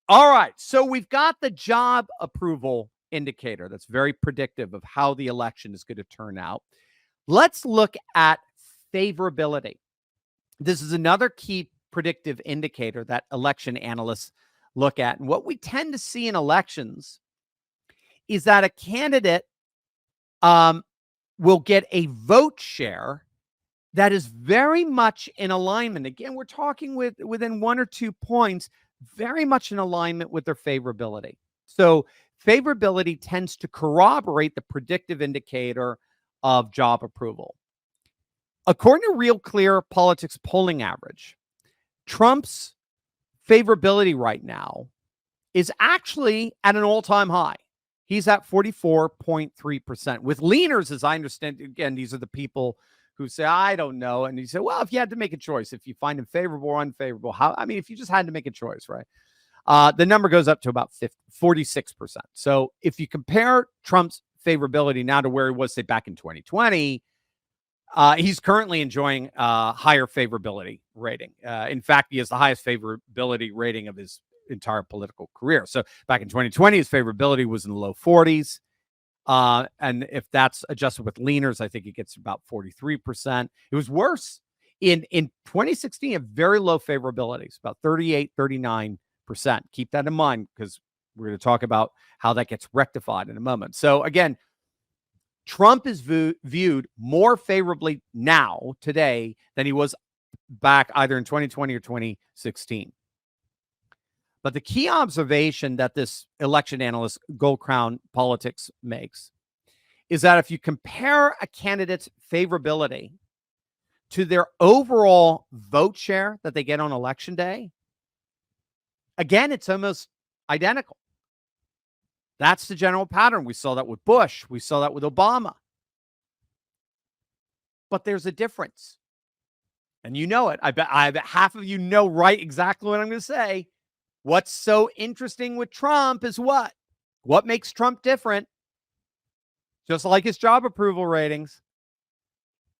All right. So we've got the job approval indicator that's very predictive of how the election is going to turn out. Let's look at favorability. This is another key predictive indicator that election analysts look at. And what we tend to see in elections is that a candidate will get a vote share that is very much in alignment. Again, we're talking within 1 or 2 points, very much in alignment with their favorability. So favorability tends to corroborate the predictive indicator of job approval. According to Real Clear Politics polling average, Trump's favorability right now is actually at an all-time high. He's at 44.3%. With leaners, as I understand, again, these are the people who say, I don't know. And you say, well, if you had to make a choice, if you find him favorable or unfavorable, if you just had to make a choice, right? The number goes up to about 46%. So if you compare Trump's favorability now to where he was, say, back in 2020, he's currently enjoying a higher favorability rating. In fact, he has the highest favorability rating of his entire political career. So back in 2020, his favorability was in the low 40s. And if that's adjusted with leaners, I think it gets about 43%. It was worse in 2016, a very low favorability. It's about 38, 39%. Keep that in mind because we're going to talk about how that gets rectified in a moment. So again, Trump is viewed more favorably now, today, than he was back either in 2020 or 2016. But the key observation that this election analyst, Gold Crown Politics, makes is that if you compare a candidate's favorability to their overall vote share that they get on election day, again, it's almost identical. That's the general pattern. We saw that with Bush. We saw that with Obama. But there's a difference. And you know it. I bet half of you know right exactly what I'm going to say. What's so interesting with Trump is what? What makes Trump different? Just like his job approval ratings,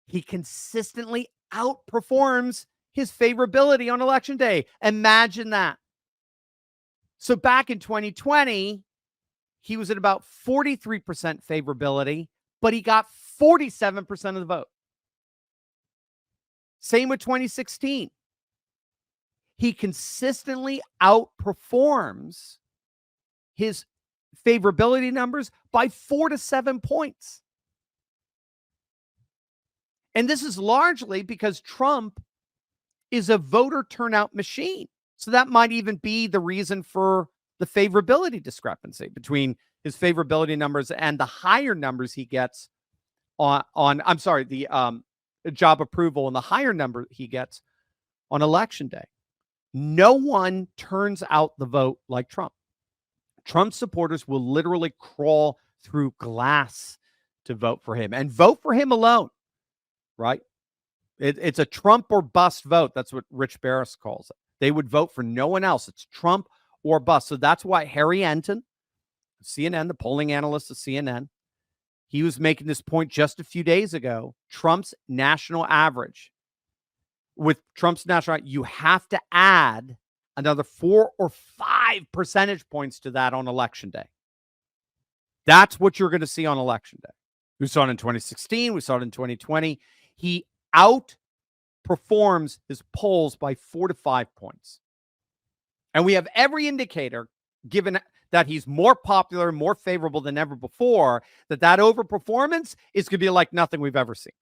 he consistently outperforms his favorability on election day. Imagine that. So back in 2020, he was at about 43% favorability, but he got 47% of the vote. Same with 2016. He consistently outperforms his favorability numbers by 4 to 7 points. And this is largely because Trump is a voter turnout machine. So that might even be the reason for the favorability discrepancy between his favorability numbers and the higher numbers he gets the job approval and the higher number he gets on election day. No one turns out the vote like Trump. Trump supporters will literally crawl through glass to vote for him and vote for him alone, right? It's a Trump or bust vote. That's what Rich Barris calls it. They would vote for no one else. It's Trump or bust. So that's why Harry Enton, CNN, the polling analyst of CNN, he was making this point just a few days ago. Trump's national average, you have to add another 4 or 5 percentage points to that on election day. That's what you're going to see on election day. We saw it in 2016. We saw it in 2020. He outperforms his polls by 4 to 5 points. And we have every indicator, given that he's more popular, more favorable than ever before, that overperformance is going to be like nothing we've ever seen.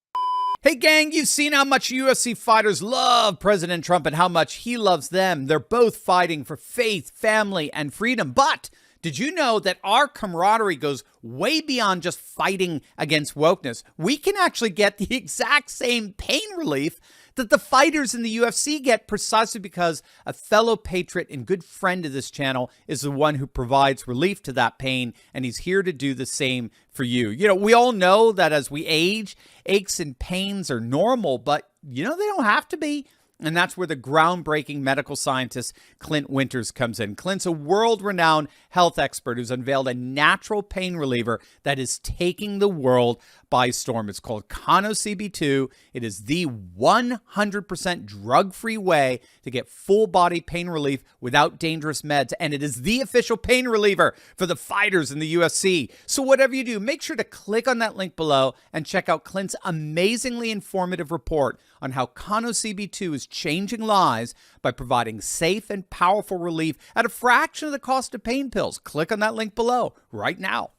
Hey, gang, you've seen how much UFC fighters love President Trump and how much he loves them. They're both fighting for faith, family, and freedom. But did you know that our camaraderie goes way beyond just fighting against wokeness? We can actually get the exact same pain relief that the fighters in the UFC get, precisely because a fellow patriot and good friend of this channel is the one who provides relief to that pain, and he's here to do the same for you. You know, we all know that as we age, aches and pains are normal, but, you know, they don't have to be. And that's where the groundbreaking medical scientist Clint Winters comes in. Clint's a world-renowned health expert who's unveiled a natural pain reliever that is taking the world by storm. It's called CB2. It is the 100% drug-free way to get full-body pain relief without dangerous meds. And it is the official pain reliever for the fighters in the UFC. So whatever you do, make sure to click on that link below and check out Clint's amazingly informative report on how CB2 is changing lives by providing safe and powerful relief at a fraction of the cost of pain pills. Click on that link below right now.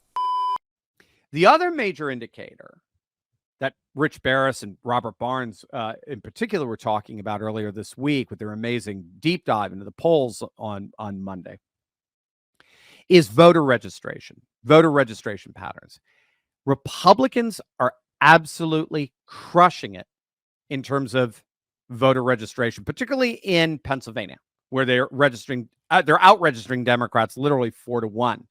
The other major indicator that Rich Barris and Robert Barnes in particular were talking about earlier this week with their amazing deep dive into the polls on Monday is voter registration patterns. Republicans are absolutely crushing it in terms of voter registration, particularly in Pennsylvania, where they're out registering Democrats literally 4-1.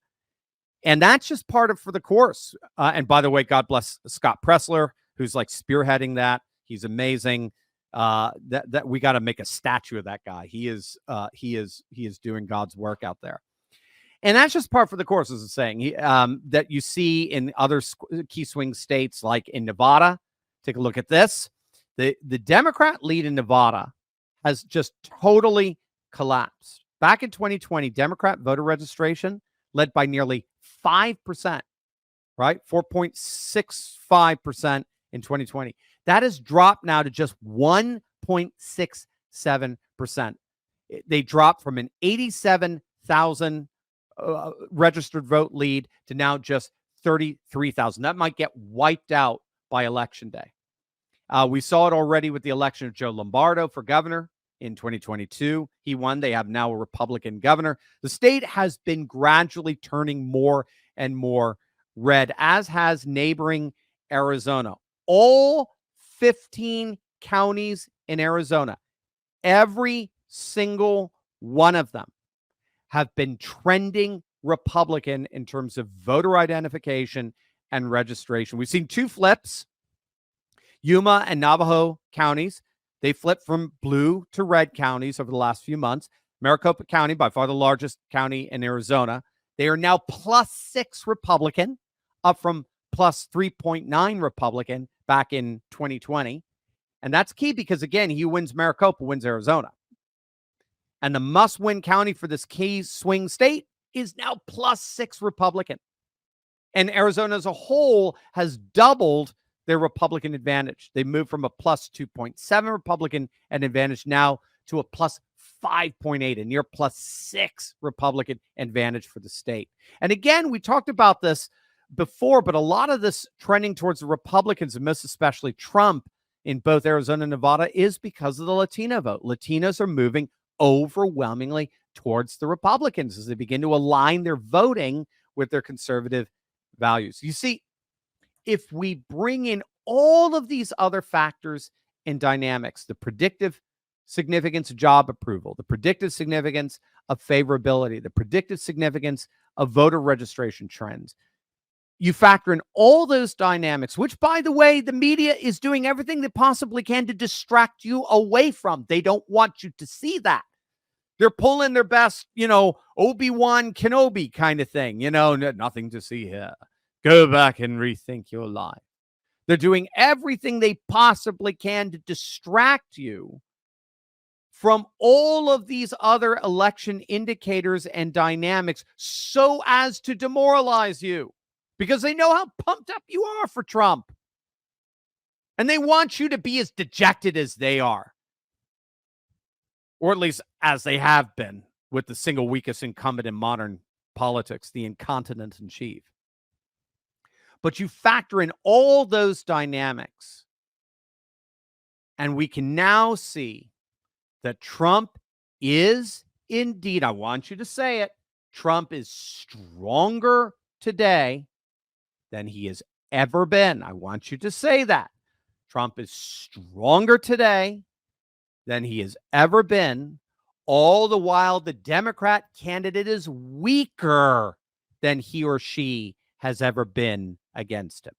And that's just part of for the course. And by the way, God bless Scott Pressler, who's like spearheading that. He's amazing. That we got to make a statue of that guy. He is doing God's work out there. And that's just part for the course, as I'm saying, that you see in other key swing states, like in Nevada. Take a look at this. The Democrat lead in Nevada has just totally collapsed. Back in 2020, Democrat voter registration led by nearly 5%, right? 4.65% in 2020. That has dropped now to just 1.67%. They dropped from an 87,000 registered vote lead to now just 33,000. That might get wiped out by Election Day. We saw it already with the election of Joe Lombardo for governor in 2022. He won. They have now a Republican governor. The state has been gradually turning more and more red, as has neighboring Arizona. All 15 counties in Arizona, every single one of them have been trending Republican in terms of voter identification and registration. We've seen two flips. Yuma and Navajo counties, they flipped from blue to red counties over the last few months. Maricopa County, by far the largest county in Arizona, they are now +6 Republican, up from +3.9 Republican back in 2020. And that's key because, again, he wins Maricopa, wins Arizona. And the must-win county for this key swing state is now +6 Republican. And Arizona as a whole has doubled their Republican advantage. They moved from a +2.7 Republican advantage now to a +5.8, a near +6 Republican advantage for the state. And again, we talked about this before, but a lot of this trending towards the Republicans, and most especially Trump in both Arizona and Nevada, is because of the Latino vote. Latinos are moving overwhelmingly towards the Republicans as they begin to align their voting with their conservative values. You see, if we bring in all of these other factors and dynamics, the predictive significance of job approval, the predictive significance of favorability, the predictive significance of voter registration trends, you factor in all those dynamics, which, by the way, the media is doing everything they possibly can to distract you away from. They don't want you to see that. They're pulling their best, Obi-Wan Kenobi kind of thing, nothing to see here. Go back and rethink your life. They're doing everything they possibly can to distract you from all of these other election indicators and dynamics so as to demoralize you, because they know how pumped up you are for Trump. And they want you to be as dejected as they are, or at least as they have been with the single weakest incumbent in modern politics, the incontinent in chief. But you factor in all those dynamics, and we can now see that Trump is indeed, I want you to say it, Trump is stronger today than he has ever been. I want you to say that. Trump is stronger today than he has ever been. All the while, the Democrat candidate is weaker than he or she has ever been against him.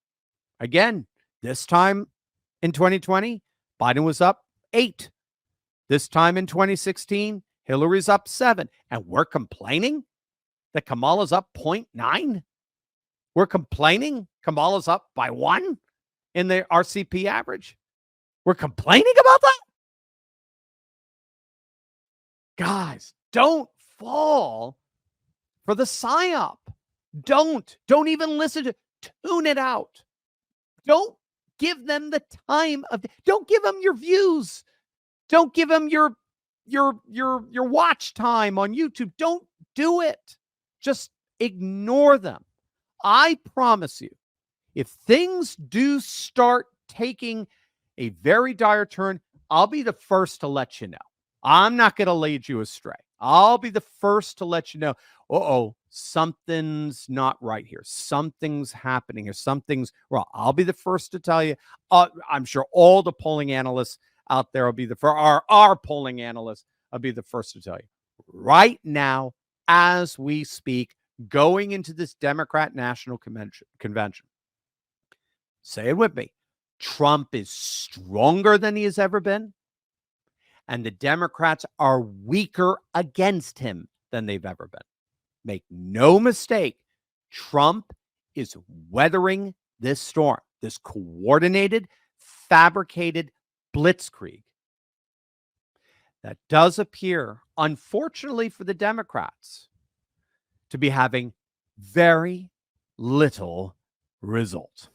Again, this time in 2020, Biden was up 8. This time in 2016, Hillary's up 7, and we're complaining that Kamala's up 0.9. We're complaining Kamala's up by 1 in the RCP average. We're complaining about that? Guys, don't fall for the psyop. Don't even listen to, tune it out. Don't give them the time of, don't give them your views. Don't give them your watch time on YouTube. Don't do it. Just ignore them. I promise you, if things do start taking a very dire turn, I'll be the first to let you know. I'm not going to lead you astray. I'll be the first to let you know, something's not right here. Something's happening here. Something's wrong. I'll be the first to tell you. I'm sure all the polling analysts out there will be our polling analysts will be the first to tell you. Right now, as we speak, going into this Democrat National Convention, say it with me, Trump is stronger than he has ever been, and the Democrats are weaker against him than they've ever been. Make no mistake, Trump is weathering this storm, this coordinated, fabricated blitzkrieg that does appear, unfortunately for the Democrats, to be having very little result.